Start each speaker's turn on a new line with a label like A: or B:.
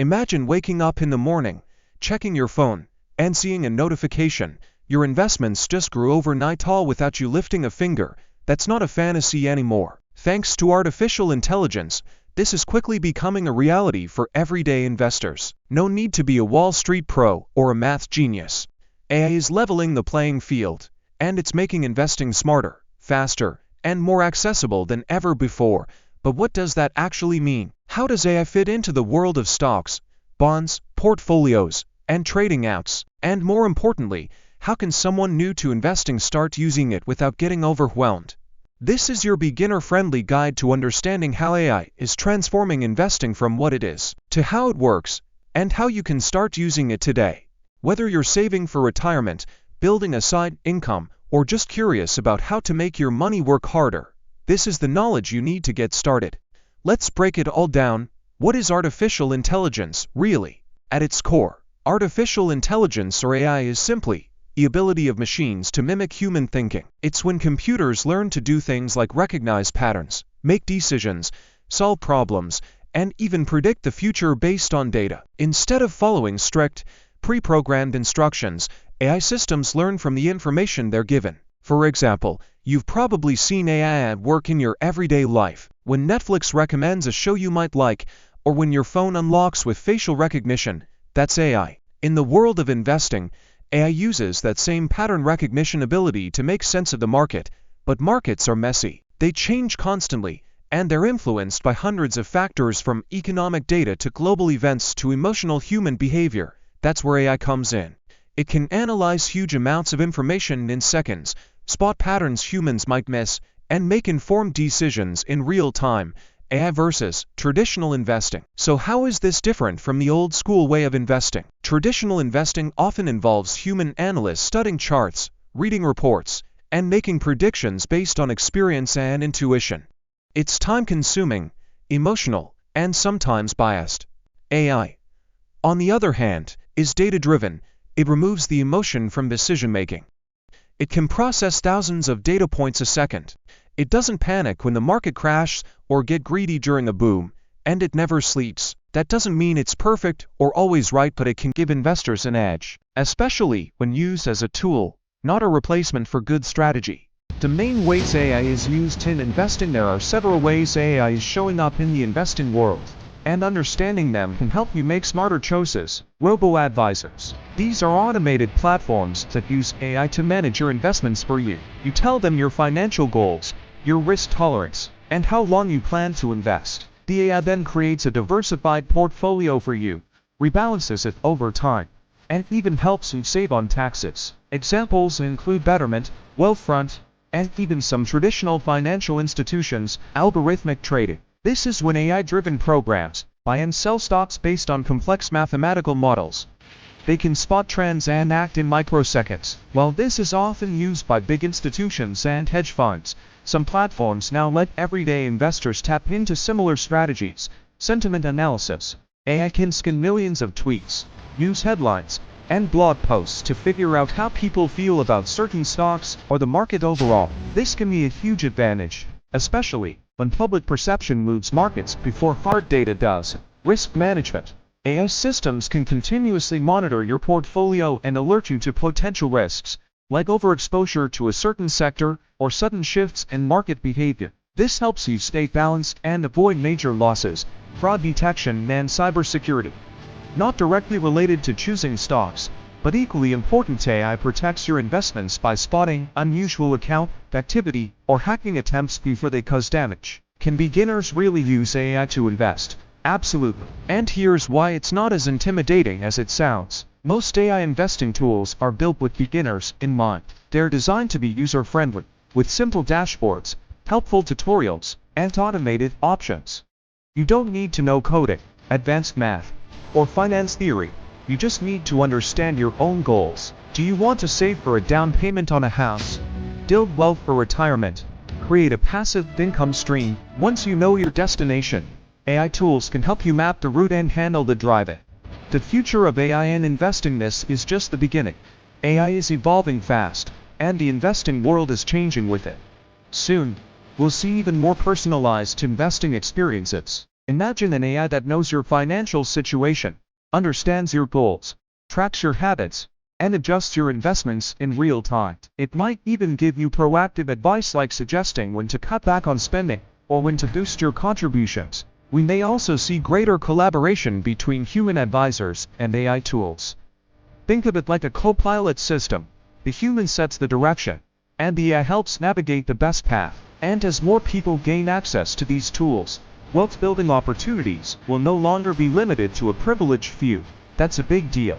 A: Imagine waking up in the morning, checking your phone, and seeing a notification. Your investments just grew overnight all without you lifting a finger. That's not a fantasy anymore. Thanks to artificial intelligence, this is quickly becoming a reality for everyday investors. No need to be a Wall Street pro or a math genius. AI is leveling the playing field, and it's making investing smarter, faster, and more accessible than ever before. But what does that actually mean? How does AI fit into the world of stocks, bonds, portfolios, and trading apps? And more importantly, how can someone new to investing start using it without getting overwhelmed? This is your beginner-friendly guide to understanding how AI is transforming investing from what it is to how it works, and how you can start using it today. Whether you're saving for retirement, building a side income, or just curious about how to make your money work harder, this is the knowledge you need to get started. Let's break it all down. What is artificial intelligence, really? At its core, artificial intelligence or AI is simply the ability of machines to mimic human thinking. It's when computers learn to do things like recognize patterns, make decisions, solve problems, and even predict the future based on data. Instead of following strict, pre-programmed instructions, AI systems learn from the information they're given. For example, you've probably seen AI at work in your everyday life, when Netflix recommends a show you might like, or when your phone unlocks with facial recognition. That's AI. In the world of investing, AI uses that same pattern recognition ability to make sense of the market, but markets are messy. They change constantly, and they're influenced by hundreds of factors from economic data to global events to emotional human behavior. That's where AI comes in. It can analyze huge amounts of information in seconds, spot patterns humans might miss, and make informed decisions in real time. AI versus traditional investing. So how is this different from the old school way of investing? Traditional investing often involves human analysts studying charts, reading reports, and making predictions based on experience and intuition. It's time-consuming, emotional, and sometimes biased. AI, on the other hand, is data-driven. It removes the emotion from decision-making. It can process thousands of data points a second. It doesn't panic when the market crashes or get greedy during a boom, and it never sleeps. That doesn't mean it's perfect or always right, but it can give investors an edge, especially when used as a tool, not a replacement for good strategy. The main ways AI is used in investing. There are several ways AI is showing up in the investing world, and understanding them can help you make smarter choices. Robo-advisors. These are automated platforms that use AI to manage your investments for you. You tell them your financial goals, your risk tolerance, and how long you plan to invest. The AI then creates a diversified portfolio for you, rebalances it over time, and even helps you save on taxes. Examples include Betterment, Wealthfront, and even some traditional financial institutions. Algorithmic trading. This is when AI-driven programs buy and sell stocks based on complex mathematical models. They can spot trends and act in microseconds. While this is often used by big institutions and hedge funds, some platforms now let everyday investors tap into similar strategies. Sentiment analysis. AI can scan millions of tweets, news headlines, and blog posts to figure out how people feel about certain stocks or the market overall. This can be a huge advantage, especially when public perception moves markets before hard data does. Risk management. AI systems can continuously monitor your portfolio and alert you to potential risks, like overexposure to a certain sector or sudden shifts in market behavior. This helps you stay balanced and avoid major losses. Fraud detection and cybersecurity. Not directly related to choosing stocks, but equally important, AI protects your investments by spotting unusual account activity or hacking attempts before they cause damage. Can beginners really use AI to invest? Absolutely. And here's why it's not as intimidating as it sounds. Most AI investing tools are built with beginners in mind. They're designed to be user-friendly, with simple dashboards, helpful tutorials, and automated options. You don't need to know coding, advanced math, or finance theory. You just need to understand your own goals. Do you want to save for a down payment on a house? Build wealth for retirement? Create a passive income stream? Once you know your destination, AI tools can help you map the route and handle the driving. The future of AI and investing. This is just the beginning. AI is evolving fast, and the investing world is changing with it. Soon, we'll see even more personalized investing experiences.
B: Imagine an AI that knows your financial situation, understands your goals, tracks your habits, and adjusts your investments in real time. It might even give you proactive advice like suggesting when to cut back on spending or when to boost your contributions. We may also see greater collaboration between human advisors and AI tools. Think of it like a co-pilot system. The human sets the direction, and the AI helps navigate the best path. And as more people gain access to these tools, wealth building opportunities will no longer be limited to a privileged few. That's a big deal.